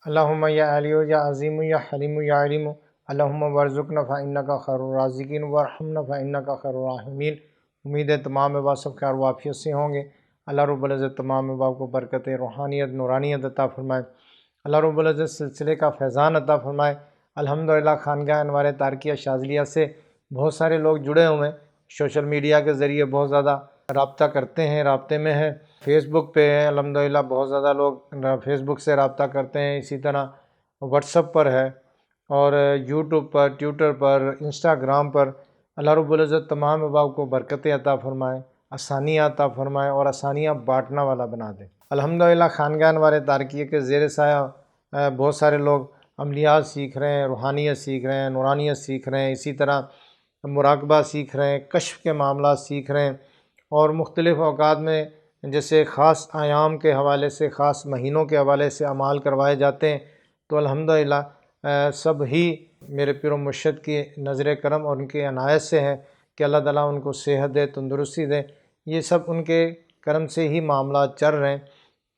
اللہم یا علی یا عظیم یا حلیم یا علیم اللہم ورزقنا فإنک خیر الرازقین وارحمنا فإنک خیر الراحمین۔ امید ہے تمام احباب سب خیر و عافیت سے ہوں گے۔ اللہ رب العزت تمام احباب کو برکت روحانیت نورانیت عطا فرمائے۔ اللہ رب العزت سلسلے کا فیضان عطا فرمائے۔ الحمدللہ خانقاہ انوار تارکیہ شاذلیہ سے بہت سارے لوگ جڑے ہوئے ہیں، سوشل میڈیا کے ذریعے بہت زیادہ رابطہ کرتے ہیں، رابطے میں ہیں، فیس بک پہ ہے، الحمدللہ بہت زیادہ لوگ فیس بک سے رابطہ کرتے ہیں، اسی طرح واٹس ایپ پر ہے اور یوٹیوب پر، ٹویٹر پر، انسٹاگرام پر۔ اللہ رب العزت تمام احباب کو برکتیں عطا فرمائے، آسانیاں عطا فرمائے اور آسانیاں بانٹنا والا بنا دے۔ الحمدللہ خانقاہ انوار تارکیہ کے زیر سایہ بہت سارے لوگ عملیات سیکھ رہے ہیں، روحانیت سیکھ رہے ہیں، نورانیت سیکھ رہے ہیں، اسی طرح مراقبہ سیکھ رہے ہیں، کشف کے معاملات سیکھ رہے ہیں، اور مختلف اوقات میں جیسے خاص ایام کے حوالے سے، خاص مہینوں کے حوالے سے اعمال کروائے جاتے ہیں، تو الحمدللہ سب ہی میرے پیر و مرشد کی نظر کرم اور ان کے عنایت سے ہے کہ اللہ تعالیٰ ان کو صحت دے، تندرستی دے، یہ سب ان کے کرم سے ہی معاملات چل رہے ہیں۔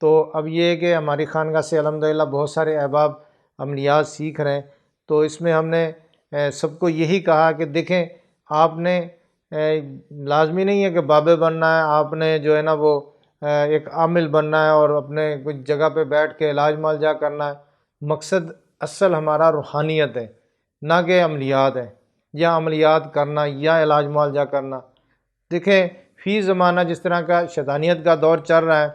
تو اب یہ ہے کہ ہماری خانقاہ سے الحمدللہ بہت سارے احباب عملیات سیکھ رہے ہیں، تو اس میں ہم نے سب کو یہی کہا کہ دیکھیں، آپ نے لازمی نہیں ہے کہ بابے بننا ہے، آپ نے جو ہے نا وہ ایک عامل بننا ہے اور اپنے کچھ جگہ پہ بیٹھ کے علاج معالجہ کرنا ہے۔ مقصد اصل ہمارا روحانیت ہے، نہ کہ عملیات ہے، یا عملیات کرنا یا علاج معالجہ کرنا۔ دیکھیں فی زمانہ جس طرح کا شیطانیت کا دور چل رہا ہے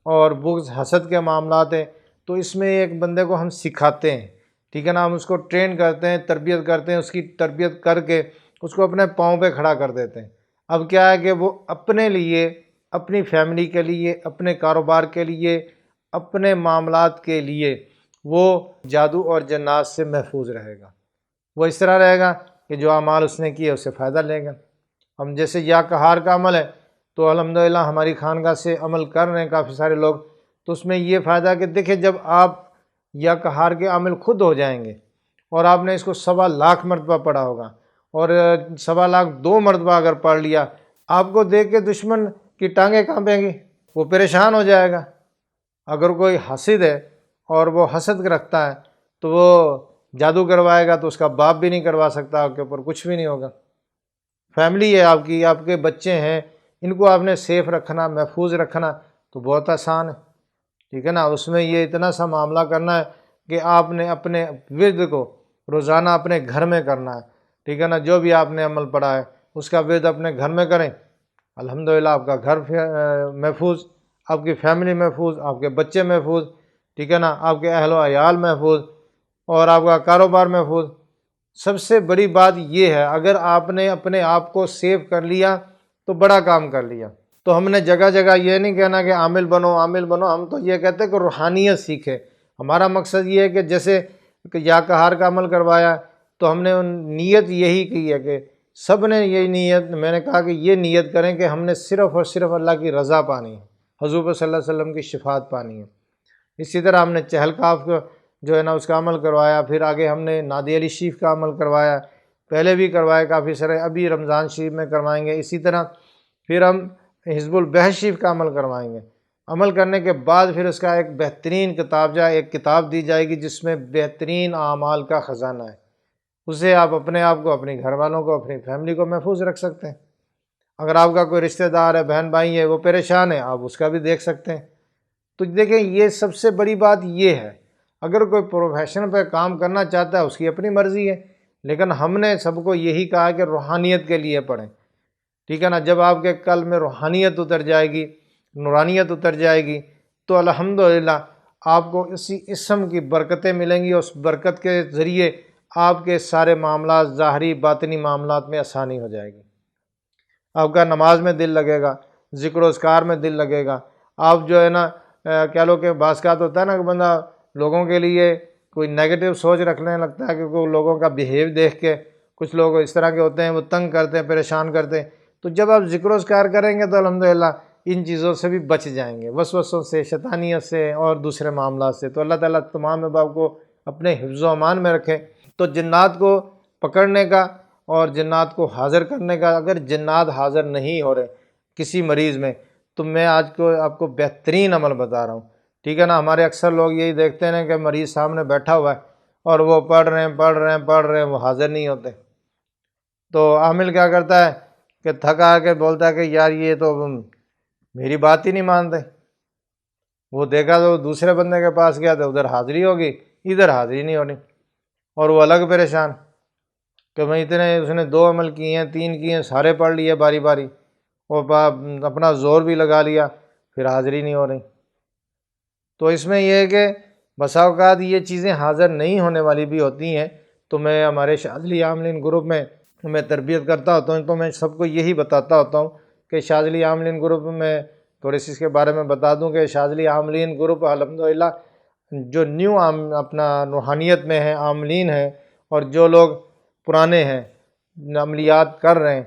اور بغض حسد کے معاملات ہیں، تو اس میں ایک بندے کو ہم سکھاتے ہیں، ٹھیک ہے نا، ہم اس کو ٹرین کرتے ہیں، تربیت کرتے ہیں، اس کی تربیت کر کے اس کو اپنے پاؤں پہ کھڑا کر دیتے ہیں۔ اب کیا ہے کہ وہ اپنے لیے، اپنی فیملی کے لیے، اپنے کاروبار کے لیے، اپنے معاملات کے لیے وہ جادو اور جنات سے محفوظ رہے گا۔ وہ اس طرح رہے گا کہ جو اعمال اس نے کیے اس سے فائدہ لے گا۔ ہم جیسے یا قہار کا عمل ہے تو الحمدللہ ہماری خانقاہ سے عمل کر رہے ہیں کافی سارے لوگ، تو اس میں یہ فائدہ کہ دیکھیں جب آپ یا قہار کے عامل خود ہو جائیں گے اور آپ نے اس کو 1.25 مرتبہ پڑھا ہوگا، اور 2 مرتبہ اگر پڑھ لیا، آپ کو دیکھ کے دشمن کی ٹانگیں کانپیں گی، وہ پریشان ہو جائے گا۔ اگر کوئی حاسد ہے اور وہ حسد رکھتا ہے تو وہ جادو کروائے گا تو اس کا باپ بھی نہیں کروا سکتا، آپ کے اوپر کچھ بھی نہیں ہوگا۔ فیملی ہے آپ کی، آپ کے بچے ہیں، ان کو آپ نے سیف رکھنا، محفوظ رکھنا تو بہت آسان ہے، ٹھیک ہے نا۔ اس میں یہ اتنا سا معاملہ کرنا ہے کہ آپ نے اپنے ورد کو روزانہ اپنے گھر میں کرنا ہے، ٹھیک ہے نا۔ جو بھی آپ نے عمل پڑھا ہے اس کا ورد اپنے گھر میں کریں، الحمدللہ آپ کا گھر محفوظ، آپ کی فیملی محفوظ، آپ کے بچے محفوظ، ٹھیک ہے نا، آپ کے اہل و عیال محفوظ اور آپ کا کاروبار محفوظ۔ سب سے بڑی بات یہ ہے، اگر آپ نے اپنے آپ کو سیو کر لیا تو بڑا کام کر لیا۔ تو ہم نے جگہ جگہ یہ نہیں کہنا کہ عامل بنو عامل بنو، ہم تو یہ کہتے ہیں کہ روحانیت سیکھے۔ ہمارا مقصد یہ ہے کہ جیسے کہ یا قہار کا عمل کروایا تو ہم نے نیت یہی کی ہے کہ سب نے یہی نیت، میں نے کہا کہ یہ نیت کریں کہ ہم نے صرف اور صرف اللہ کی رضا پانی ہے، حضور صلی اللہ علیہ وسلم کی شفاعت پانی ہے۔ اسی طرح ہم نے چہل کاف کو جو ہے نا اس کا عمل کروایا، پھر آگے ہم نے نادی علی شریف کا عمل کروایا، پہلے بھی کروائے کافی سارے، ابھی رمضان شریف میں کروائیں گے۔ اسی طرح پھر ہم حزب البحث شریف کا عمل کروائیں گے۔ عمل کرنے کے بعد پھر اس کا ایک بہترین ایک کتاب دی جائے گی جس میں بہترین اعمال کا خزانہ ہے، اسے آپ اپنے آپ کو، اپنے گھر والوں کو، اپنی فیملی کو محفوظ رکھ سکتے ہیں۔ اگر آپ کا کوئی رشتہ دار ہے، بہن بھائی ہے، وہ پریشان ہے، آپ اس کا بھی دیکھ سکتے ہیں۔ تو دیکھیں یہ سب سے بڑی بات یہ ہے، اگر کوئی پروفیشن پہ کام کرنا چاہتا ہے اس کی اپنی مرضی ہے، لیکن ہم نے سب کو یہی کہا کہ روحانیت کے لیے پڑھیں، ٹھیک ہے نا۔ جب آپ کے قلب میں روحانیت اتر جائے گی، نورانیت اتر جائے گی تو الحمدللہ آپ کو اسی اسم کی برکتیں ملیں گی، اور اس برکت کے ذریعے آپ کے سارے معاملات، ظاہری باطنی معاملات میں آسانی ہو جائے گی۔ آپ کا نماز میں دل لگے گا، ذکر و اذکار میں دل لگے گا۔ آپ جو ہے نا کہہ لو کہ بعض کا تو ہوتا ہے نا کہ بندہ لوگوں کے لیے کوئی نیگیٹو سوچ رکھنے لگتا ہے، کیونکہ لوگوں کا بیہیو دیکھ کے کچھ لوگ اس طرح کے ہوتے ہیں، وہ تنگ کرتے ہیں، پریشان کرتے ہیں۔ تو جب آپ ذکر و اذکار کریں گے تو الحمدللہ ان چیزوں سے بھی بچ جائیں گے، وسوسوں سے، شیطانیت سے اور دوسرے معاملات سے۔ تو اللہ تعالیٰ تمام احباب کو اپنے حفظ و امان میں رکھے۔ تو جنات کو پکڑنے کا اور جنات کو حاضر کرنے کا، اگر جنات حاضر نہیں ہو رہے کسی مریض میں، تو میں آج کو آپ کو بہترین عمل بتا رہا ہوں ٹھیک ہے نا، ہمارے اکثر لوگ یہی دیکھتے ہیں کہ مریض سامنے بیٹھا ہوا ہے اور وہ پڑھ رہے ہیں وہ حاضر نہیں ہوتے، تو عامل کیا کرتا ہے کہ تھکا کے بولتا ہے کہ یار یہ تو میری بات ہی نہیں مانتے، وہ دیکھا تو دوسرے بندے کے پاس گیا تو ادھر حاضری ہوگی، ادھر حاضری نہیں ہونی، اور وہ الگ پریشان کہ میں اتنے اس نے 2 عمل کیے ہیں 3 کیے ہیں، سارے پڑھ لیے باری باری، اور اپنا زور بھی لگا لیا، پھر حاضری نہیں ہو رہی۔ تو اس میں یہ ہے کہ بسا اوقات یہ چیزیں حاضر نہیں ہونے والی بھی ہوتی ہیں، تو میں ہمارے شاذلی عاملین گروپ میں تربیت کرتا ہوتا ہوں، تو میں سب کو یہی بتاتا ہوتا ہوں کہ شاذلی عاملین گروپ میں تھوڑی سی اس کے بارے میں بتا دوں کہ شاذلی عاملین گروپ الحمدللہ جو نیو اپنا روحانیت میں ہیں عاملین ہیں، اور جو لوگ پرانے ہیں عملیات کر رہے ہیں،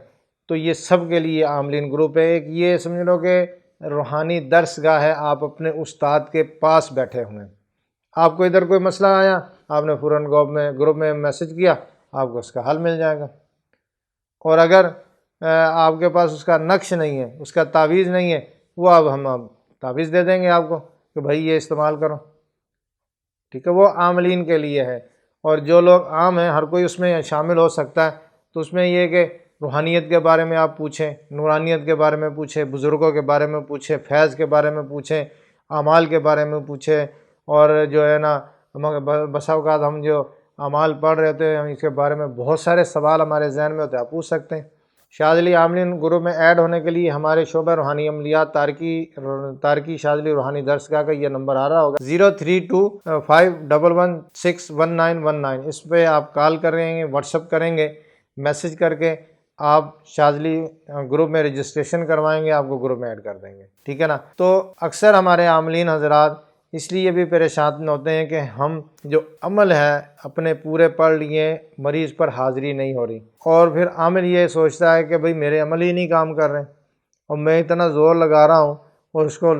تو یہ سب کے لیے عاملین گروپ ہے۔ ایک یہ سمجھ لو کہ روحانی درس گاہ ہے، آپ اپنے استاد کے پاس بیٹھے ہوئے ہیں، آپ کو ادھر کوئی مسئلہ آیا آپ نے فوراً گروپ میں میسج کیا، آپ کو اس کا حل مل جائے گا، اور اگر آپ کے پاس اس کا نقش نہیں ہے، اس کا تعویذ نہیں ہے، وہ ہم تعویذ دے دیں گے آپ کو کہ بھائی یہ استعمال کرو، ٹھیک ہے، وہ عاملین کے لیے ہے۔ اور جو لوگ عام ہیں ہر کوئی اس میں شامل ہو سکتا ہے، تو اس میں یہ کہ روحانیت کے بارے میں آپ پوچھیں، نورانیت کے بارے میں پوچھیں، بزرگوں کے بارے میں پوچھیں، فیض کے بارے میں پوچھیں، اعمال کے بارے میں پوچھیں، اور جو ہے نا بسا اوقات ہم جو اعمال پڑھ رہے ہوتے ہیں ہم اس کے بارے میں بہت سارے سوال ہمارے ذہن میں ہوتے ہیں، آپ پوچھ سکتے ہیں۔ شاذلی عاملین گروپ میں ایڈ ہونے کے لیے ہمارے شعبہ روحانی عملیات تارکی شاذلی روحانی درسگاہ کا یہ نمبر آ رہا ہوگا 032511161919، اس پہ آپ کال کریں گے، واٹس اپ کریں گے، میسج کر کے آپ شاذلی گروپ میں رجسٹریشن کروائیں گے، آپ کو گروپ میں ایڈ کر دیں گے، ٹھیک ہے نا۔ تو اکثر ہمارے عاملین حضرات اس لیے بھی پریشان ہوتے ہیں کہ ہم جو عمل ہے اپنے پورے پڑھ لیے، مریض پر حاضری نہیں ہو رہی، اور پھر عامل یہ سوچتا ہے کہ بھئی میرے عمل ہی نہیں کام کر رہے، اور میں اتنا زور لگا رہا ہوں، اور اس کو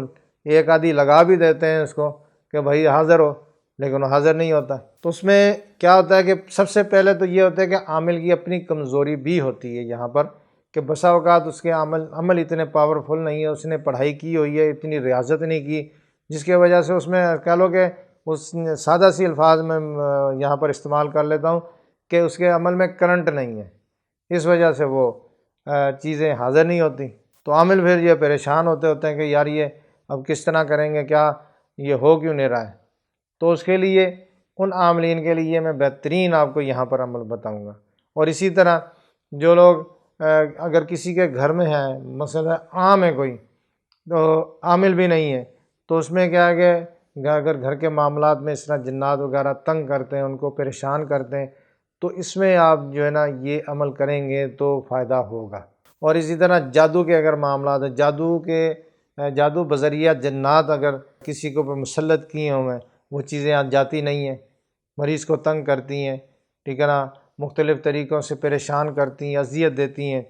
ایک آدھی لگا بھی دیتے ہیں اس کو کہ بھئی حاضر ہو، لیکن وہ حاضر نہیں ہوتا۔ تو اس میں کیا ہوتا ہے کہ سب سے پہلے تو یہ ہوتا ہے کہ عامل کی اپنی کمزوری بھی ہوتی ہے یہاں پر، کہ بسا اوقات اس کے عمل اتنے پاورفل نہیں ہے، اس نے پڑھائی کی ہوئی ہے، اتنی ریاضت نہیں کی، جس کی وجہ سے اس میں کہہ لو کہ اس سادہ سی الفاظ میں یہاں پر استعمال کر لیتا ہوں کہ اس کے عمل میں کرنٹ نہیں ہے، اس وجہ سے وہ چیزیں حاضر نہیں ہوتی۔ تو عامل پھر یہ پریشان ہوتے ہیں کہ یار یہ اب کس طرح کریں گے، کیا یہ ہو کیوں نہیں رہا ہے۔ تو اس کے لیے ان عاملین کے لیے میں بہترین آپ کو یہاں پر عمل بتاؤں گا۔ اور اسی طرح جو لوگ اگر کسی کے گھر میں ہے مسئلہ عام ہے کوئی، تو عامل بھی نہیں ہے، تو اس میں کیا ہے کہ اگر گھر کے معاملات میں اس طرح جنات وغیرہ تنگ کرتے ہیں، ان کو پریشان کرتے ہیں، تو اس میں آپ جو ہے نا یہ عمل کریں گے تو فائدہ ہوگا۔ اور اسی طرح جادو کے اگر معاملات ہیں، جادو بذریعہ جنات اگر کسی کو مسلط کیے ہوئے ہیں، وہ چیزیں جاتی نہیں ہیں، مریض کو تنگ کرتی ہیں، ٹھیک ہے نا، مختلف طریقوں سے پریشان کرتی ہیں، اذیت دیتی ہیں۔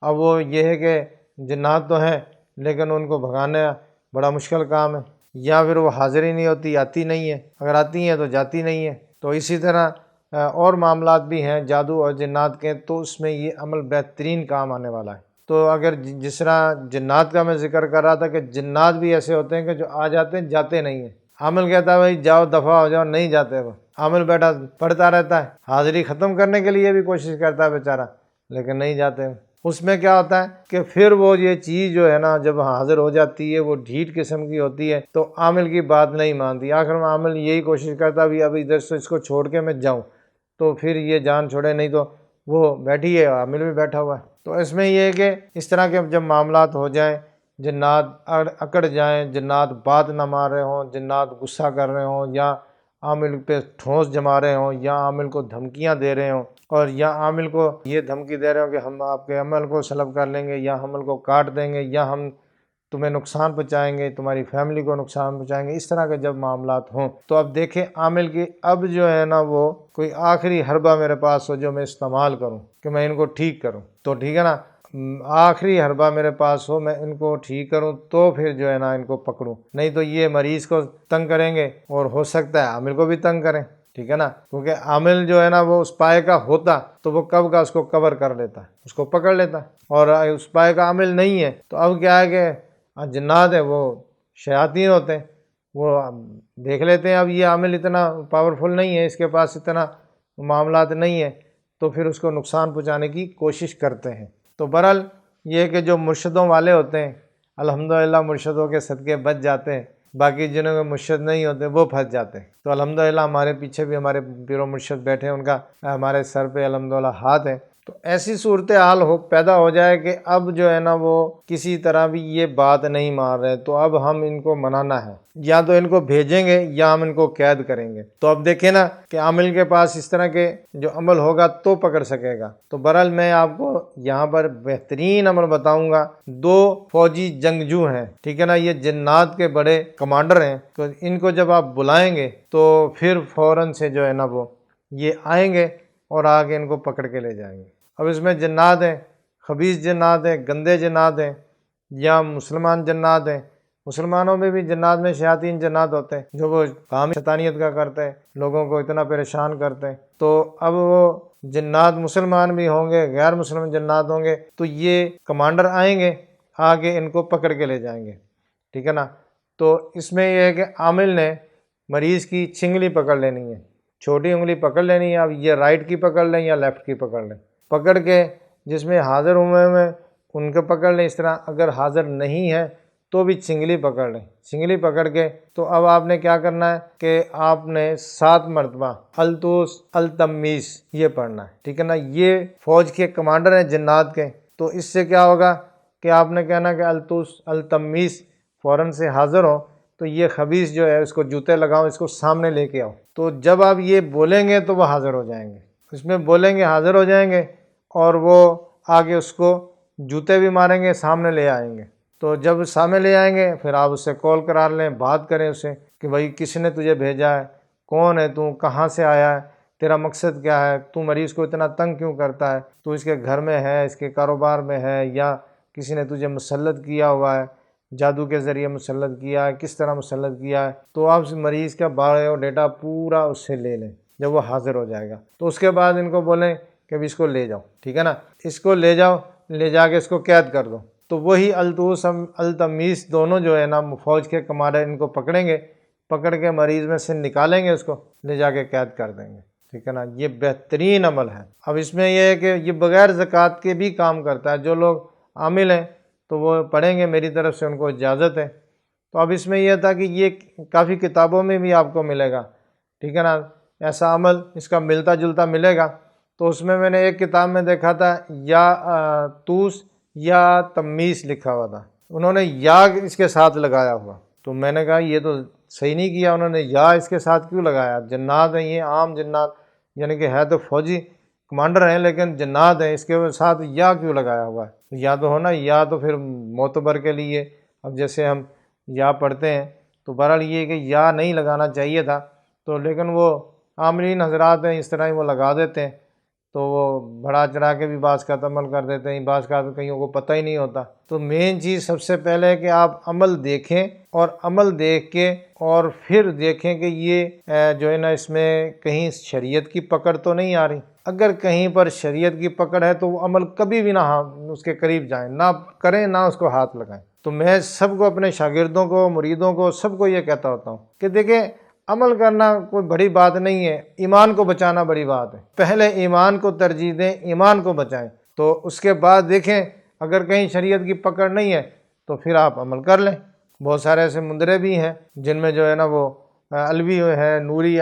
اب وہ یہ ہے کہ جنات تو ہیں لیکن ان کو بھگانا بڑا مشکل کام ہے، یا پھر وہ حاضر ہی نہیں ہوتی، آتی نہیں ہے، اگر آتی ہیں تو جاتی نہیں ہے۔ تو اسی طرح اور معاملات بھی ہیں جادو اور جنات کے، تو اس میں یہ عمل بہترین کام آنے والا ہے۔ تو اگر جس طرح جنات کا میں ذکر کر رہا تھا کہ جنات بھی ایسے ہوتے ہیں کہ جو آ جاتے ہیں جاتے نہیں ہیں، عامل کہتا ہے بھائی جاؤ دفع ہو جاؤ، نہیں جاتے، وہ عامل بیٹھا پڑھتا رہتا ہے، حاضری ختم کرنے کے لیے بھی کوشش کرتا ہے بیچارہ، لیکن نہیں جاتے۔ اس میں کیا ہوتا ہے کہ پھر وہ یہ چیز جو ہے نا جب حاضر ہو جاتی ہے وہ ڈھیٹ قسم کی ہوتی ہے، تو عامل کی بات نہیں مانتی، آخر میں عامل یہی کوشش کرتا ہے اب ادھر سے اس کو چھوڑ کے میں جاؤں، تو پھر یہ جان چھوڑے، نہیں تو وہ بیٹھی ہے، عامل بھی بیٹھا ہوا ہے۔ تو اس میں یہ ہے کہ اس طرح کے جب معاملات ہو جائیں، جنات اکڑ جائیں، جنات بات نہ مار رہے ہوں، جنات غصہ کر رہے ہوں، یا عامل پہ ٹھونس جما رہے ہوں، یا عامل کو دھمکیاں دے رہے ہوں، اور یا عامل کو یہ دھمکی دے رہے ہوں کہ ہم آپ کے عمل کو سلب کر لیں گے، یا عمل کو کاٹ دیں گے، یا ہم تمہیں نقصان پہنچائیں گے، تمہاری فیملی کو نقصان پہنچائیں گے، اس طرح کے جب معاملات ہوں، تو اب دیکھیں عامل کی اب جو ہے نا وہ کوئی آخری حربہ میرے پاس ہو جو میں استعمال کروں کہ میں ان کو ٹھیک کروں، تو ٹھیک ہے نا، آخری حربہ میرے پاس ہو میں ان کو ٹھیک کروں، تو پھر جو ہے نا ان کو پکڑوں، نہیں تو یہ مریض کو تنگ کریں گے اور ہو سکتا ہے عامل کو بھی تنگ کریں، ٹھیک ہے نا، کیونکہ عامل جو ہے نا وہ اس پائے کا ہوتا تو وہ کب کا اس کو کور کر لیتا، اس کو پکڑ لیتا، اور اس پائے کا عامل نہیں ہے تو اب کیا ہے کہ جنات ہیں وہ شیاطین ہوتے ہیں، وہ دیکھ لیتے ہیں اب یہ عامل اتنا پاورفل نہیں ہے، اس کے پاس اتنا معاملات نہیں ہے، تو پھر اس کو نقصان پہنچانے کی کوشش کرتے ہیں۔ تو بہرحال یہ کہ جو مرشدوں والے ہوتے ہیں الحمدللہ مرشدوں کے صدقے بچ جاتے ہیں، باقی جنہوں کے مرشد نہیں ہوتے وہ پھنس جاتے ہیں۔ تو الحمدللہ ہمارے پیچھے بھی ہمارے پیر و مرشد بیٹھے ہیں، ان کا ہمارے سر پہ الحمدللہ ہاتھ ہے۔ تو ایسی صورتحال پیدا ہو جائے کہ اب جو ہے نا وہ کسی طرح بھی یہ بات نہیں مان رہے، تو اب ہم ان کو منانا ہے، یا تو ان کو بھیجیں گے یا ہم ان کو قید کریں گے۔ تو اب دیکھیں نا کہ عامل کے پاس اس طرح کے جو عمل ہوگا تو پکڑ سکے گا۔ تو بہرحال میں آپ کو یہاں پر بہترین عمل بتاؤں گا۔ دو فوجی جنگجو ہیں، ٹھیک ہے نا، یہ جنات کے بڑے کمانڈر ہیں، تو ان کو جب آپ بلائیں گے تو پھر فوراً سے جو ہے نا وہ یہ آئیں گے اور آگے ان کو پکڑ کے لے جائیں گے۔ اب اس میں جنات ہیں، خبیث جنات ہیں، گندے جنات ہیں، یا مسلمان جنات ہیں۔ مسلمانوں میں بھی جنات میں شیاطین جنات ہوتے ہیں جو وہ کام شیطانیت کا کرتے ہیں، لوگوں کو اتنا پریشان کرتے ہیں۔ تو اب وہ جنات مسلمان بھی ہوں گے، غیر مسلم جنات ہوں گے، تو یہ کمانڈر آئیں گے، آگے ان کو پکڑ کے لے جائیں گے، ٹھیک ہے نا۔ تو اس میں یہ ہے کہ عامل نے مریض کی چنگلی پکڑ لینی ہے، چھوٹی انگلی پکڑ لینی ہے، اب یہ رائٹ کی پکڑ لیں یا لیفٹ کی پکڑ لیں، پکڑ کے جس میں حاضر ہوئے ہیں ان کو پکڑ لیں۔ اس طرح اگر حاضر نہیں ہے تو بھی چنگلی پکڑ لیں، چنگلی پکڑ کے تو اب آپ نے کیا کرنا ہے کہ آپ نے 7 مرتبہ التوس التمیس یہ پڑھنا ہے، ٹھیک ہے نا۔ یہ فوج کے کمانڈر ہیں جنات کے، تو اس سے کیا ہوگا کہ آپ نے کہنا کہ التوس التمیس فوراً سے حاضر ہو، تو یہ خبیث جو ہے اس کو جوتے لگاؤ، اس کو سامنے لے کے آؤ۔ تو جب آپ یہ بولیں گے تو وہ حاضر ہو جائیں گے، اس میں بولیں گے حاضر ہو جائیں گے، اور وہ آگے اس کو جوتے بھی ماریں گے، سامنے لے آئیں گے۔ تو جب سامنے لے آئیں گے پھر آپ اس سے کال کرا لیں، بات کریں اس سے کہ بھائی کس نے تجھے بھیجا ہے، کون ہے تو، کہاں سے آیا ہے، تیرا مقصد کیا ہے، تو مریض کو اتنا تنگ کیوں کرتا ہے، تو اس کے گھر میں ہے، اس کے کاروبار میں ہے، یا کسی نے تجھے مسلط کیا ہوا ہے، جادو کے ذریعے مسلط کیا ہے، کس طرح مسلط کیا ہے۔ تو آپ اس مریض کا بایو ڈیٹا پورا اس سے لے لیں جب وہ حاضر ہو جائے گا۔ تو اس کے بعد ان کو بولیں کہ اب اس کو لے جاؤ، ٹھیک ہے نا، اس کو لے جاؤ، لے جا کے اس کو قید کر دو۔ تو وہی التوس التمیس دونوں جو ہے نا فوج کے کمانڈر ان کو پکڑیں گے، پکڑ کے مریض میں سے نکالیں گے، اس کو لے جا کے قید کر دیں گے، ٹھیک ہے نا۔ یہ بہترین عمل ہے۔ اب اس میں یہ ہے کہ یہ بغیر زکوٰۃ کے بھی کام کرتا ہے، جو لوگ عامل ہیں تو وہ پڑھیں گے، میری طرف سے ان کو اجازت ہے۔ تو اب اس میں یہ تھا کہ یہ کافی کتابوں میں بھی آپ کو ملے گا، ٹھیک ہے نا، ایسا عمل اس کا ملتا جلتا ملے گا۔ تو اس میں نے ایک کتاب میں دیکھا تھا یا توس یا تمیس لکھا ہوا تھا، انہوں نے یا اس کے ساتھ لگایا ہوا، تو میں نے کہا یہ تو صحیح نہیں کیا، انہوں نے یا اس کے ساتھ کیوں لگایا؟ جنات ہیں یہ، عام جنات، یعنی کہ ہے تو فوجی کمانڈر ہیں لیکن جنات ہیں، اس کے ساتھ یا کیوں لگایا ہوا ہے؟ یا تو ہونا، یا تو پھر معتبر کے لیے، اب جیسے ہم یا پڑھتے ہیں تو بہرحال یہ کہ یا نہیں لگانا چاہیے تھا، تو لیکن وہ عاملین حضرات ہیں اس طرح ہی وہ لگا دیتے ہیں، تو وہ بڑھا چڑھا کے بھی بعض کا عمل کر دیتے ہیں، بعض کا کئیوں کو پتہ ہی نہیں ہوتا۔ تو مین چیز سب سے پہلے ہے کہ آپ عمل دیکھیں، اور عمل دیکھ کے اور پھر دیکھیں کہ یہ جو ہے نا اس میں کہیں شریعت کی پکڑ تو نہیں آ رہی۔ اگر کہیں پر شریعت کی پکڑ ہے تو وہ عمل کبھی بھی نہ اس کے قریب جائیں، نہ کریں، نہ اس کو ہاتھ لگائیں۔ تو میں سب کو، اپنے شاگردوں کو، مریدوں کو، سب کو یہ کہتا ہوتا ہوں کہ دیکھیں عمل کرنا کوئی بڑی بات نہیں ہے، ایمان کو بچانا بڑی بات ہے۔ پہلے ایمان کو ترجیح دیں، ایمان کو بچائیں، تو اس کے بعد دیکھیں اگر کہیں شریعت کی پکڑ نہیں ہے تو پھر آپ عمل کر لیں۔ بہت سارے ایسے مندرے بھی ہیں جن میں جو ہے نا وہ علوی ہے، نوری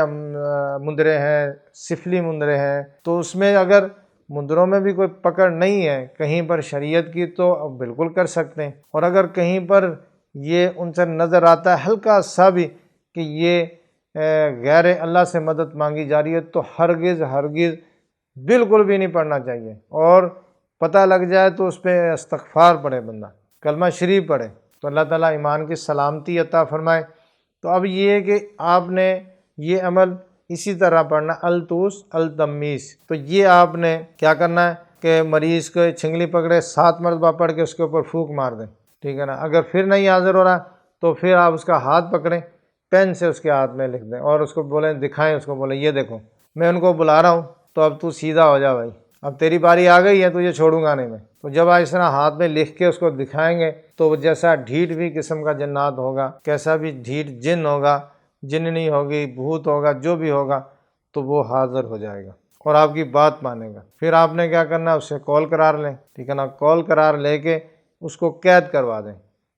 مندرے ہیں، سفلی مندرے ہیں، تو اس میں اگر مندروں میں بھی کوئی پکڑ نہیں ہے کہیں پر شریعت کی تو اب بالکل کر سکتے ہیں۔ اور اگر کہیں پر یہ ان سے نظر آتا ہے ہلکا سا بھی کہ یہ غیر اللہ سے مدد مانگی جا رہی ہے تو ہرگز بالکل بھی نہیں پڑھنا چاہیے، اور پتہ لگ جائے تو اس پہ استغفار پڑھے، بندہ کلمہ شریف پڑھے، تو اللہ تعالیٰ ایمان کی سلامتی عطا فرمائے۔ تو اب یہ ہے کہ آپ نے یہ عمل اسی طرح پڑھنا التوس التمیس۔ تو یہ آپ نے کیا کرنا ہے کہ مریض کو چھنگلی پکڑے، 7 مرتبہ پڑھ کے اس کے اوپر پھونک مار دیں، ٹھیک ہے نا۔ اگر پھر نہیں حاضر ہو رہا تو پھر آپ اس کا ہاتھ پکڑیں، پین سے اس کے ہاتھ میں لکھ دیں، اور اس کو بولیں، دکھائیں، اس کو بولیں یہ دیکھو میں ان کو بلا رہا ہوں، تو اب تو سیدھا ہو جا بھائی، اب تیری باری آ گئی ہے، تجھے چھوڑوں گا نہیں میں۔ تو جب آپ اس طرح ہاتھ میں لکھ کے اس کو دکھائیں گے تو جیسا ڈھیٹ بھی قسم کا جنات ہوگا، کیسا بھی ڈھیٹ جن ہوگا، جننی ہوگی، بھوت ہوگا، جو بھی ہوگا، تو وہ حاضر ہو جائے گا اور آپ کی بات مانے گا۔ پھر آپ نے کیا کرنا ہے، اس سے کال قرار لیں، ٹھیک ہے نا، کال قرار لے کے اس کو قید کروا دیں،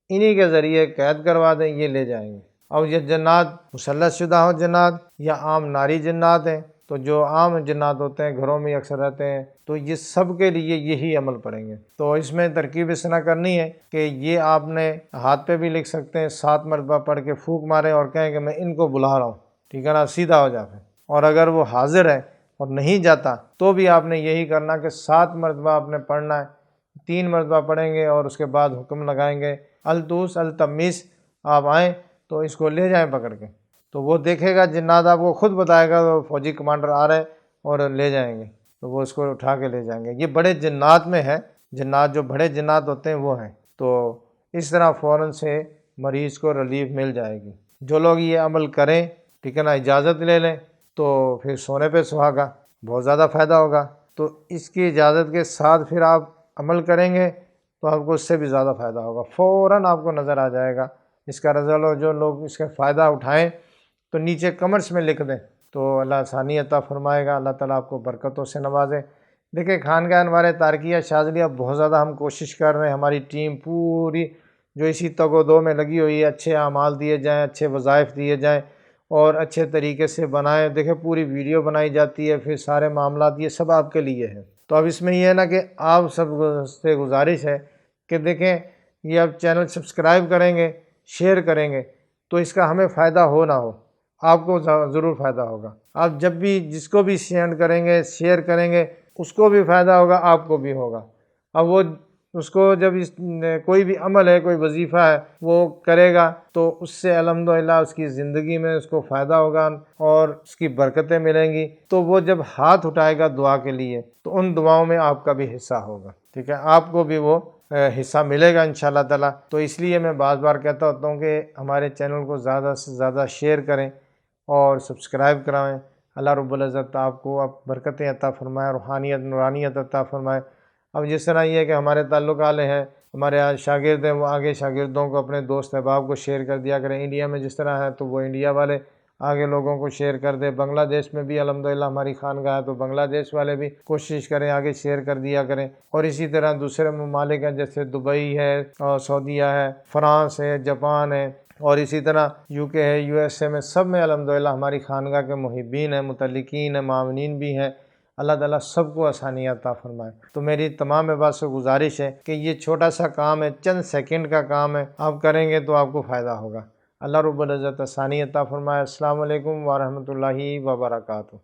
انہی کے ذریعے قید کروا دیں، یہ لے جائیں گے۔ اب یہ جنات مسلط شدہ ہو جنات یا عام ناری جنات ہیں، تو جو عام جنات ہوتے ہیں گھروں میں اکثر رہتے ہیں، تو یہ سب کے لیے یہی عمل پڑیں گے۔ تو اس میں ترکیب اس طرح کرنی ہے کہ یہ آپ نے ہاتھ پہ بھی لکھ سکتے ہیں، 7 مرتبہ پڑھ کے پھونک ماریں اور کہیں کہ میں ان کو بلا رہا ہوں، ٹھیک ہے نا، سیدھا ہو جاتا ہے۔ اور اگر وہ حاضر ہے اور نہیں جاتا تو بھی آپ نے یہی کرنا کہ 7 مرتبہ آپ نے پڑھنا ہے، 3 مرتبہ پڑھیں گے اور اس کے بعد حکم لگائیں گے التوس التمیس، آپ آئیں تو اس کو لے جائیں پکڑ کے۔ تو وہ دیکھے گا جنات، آپ کو خود بتائے گا وہ فوجی کمانڈر آ رہے اور لے جائیں گے، تو وہ اس کو اٹھا کے لے جائیں گے۔ یہ بڑے جنات میں ہے، جنات جو بڑے جنات ہوتے ہیں وہ ہیں۔ تو اس طرح فوراً سے مریض کو ریلیف مل جائے گی۔ جو لوگ یہ عمل کریں، ٹھیک ہے نا، اجازت لے لیں، تو پھر سونے پہ سہاگا، بہت زیادہ فائدہ ہوگا۔ تو اس کی اجازت کے ساتھ پھر آپ عمل کریں گے تو آپ کو اس سے بھی زیادہ فائدہ ہوگا، فوراً آپ کو نظر آ جائے گا اس کا رزلٹ۔ اور جو لوگ اس کا فائدہ اٹھائیں تو نیچے کمنٹس میں لکھ دیں، تو اللہ آسانی عطا فرمائے گا، اللہ تعالیٰ آپ کو برکتوں سے نوازے۔ دیکھیں خانقاہ انوار تارکیہ شاذلیہ بہت زیادہ ہم کوشش کر رہے ہیں، ہماری ٹیم پوری جو اسی تگ و دو میں لگی ہوئی ہے، اچھے اعمال دیے جائیں، اچھے وظائف دیے جائیں اور اچھے طریقے سے بنائیں۔ دیکھیں پوری ویڈیو بنائی جاتی ہے، پھر سارے معاملات، یہ سب آپ کے لیے ہے۔ تو اب اس میں یہ ہے نا کہ آپ سب سے گزارش ہے کہ دیکھیں یہ آپ چینل سبسکرائب کریں گے، شیئر کریں گے تو اس کا ہمیں فائدہ ہو نہ ہو، آپ کو ضرور فائدہ ہوگا۔ آپ جب بھی جس کو بھی سینڈ کریں گے، شیئر کریں گے، اس کو بھی فائدہ ہوگا، آپ کو بھی ہوگا۔ اب وہ اس کو جب کوئی بھی عمل ہے، کوئی وظیفہ ہے، وہ کرے گا تو اس سے الحمدللہ اس کی زندگی میں اس کو فائدہ ہوگا اور اس کی برکتیں ملیں گی۔ تو وہ جب ہاتھ اٹھائے گا دعا کے لیے تو ان دعاؤں میں آپ کا بھی حصہ ہوگا، ٹھیک ہے، آپ کو بھی وہ حصہ ملے گا انشاءاللہ تعالیٰ۔ تو اس لیے میں بار بار کہتا ہوتا ہوں کہ ہمارے چینل کو زیادہ سے زیادہ شیئر کریں اور سبسکرائب کرائیں۔ اللہ رب العزت آپ کو برکتیں عطا فرمائے، روحانیت نورانیت عطا فرمائے۔ اب جس طرح یہ ہے کہ ہمارے تعلق والے ہیں، ہمارے شاگرد ہیں، وہ آگے شاگردوں کو، اپنے دوست احباب کو شیئر کر دیا کریں۔ انڈیا میں جس طرح ہے تو وہ انڈیا والے آگے لوگوں کو شیئر کر دیں۔ بنگلہ دیش میں بھی الحمدللہ ہماری خانقاہ ہے تو بنگلہ دیش والے بھی کوشش کریں آگے شیئر کر دیا کریں۔ اور اسی طرح دوسرے ممالک ہیں جیسے دبئی ہے اور سعودیہ ہے، فرانس ہے، جاپان ہے، اور اسی طرح UK ہے، USA میں، سب میں الحمدللہ ہماری خانقاہ کے محبین ہیں، متعلقین ہیں، معاونین بھی ہیں۔ اللہ تعالیٰ سب کو آسانی عطا فرمائے۔ تو میری تمام احباب سے گزارش ہے کہ یہ چھوٹا سا کام ہے، چند سیکنڈ کا کام ہے، آپ کریں گے تو آپ کو فائدہ ہوگا۔ اللہ رب العزت آسانی عطا فرمائے۔ السلام علیکم ورحمۃ اللہ وبرکاتہ۔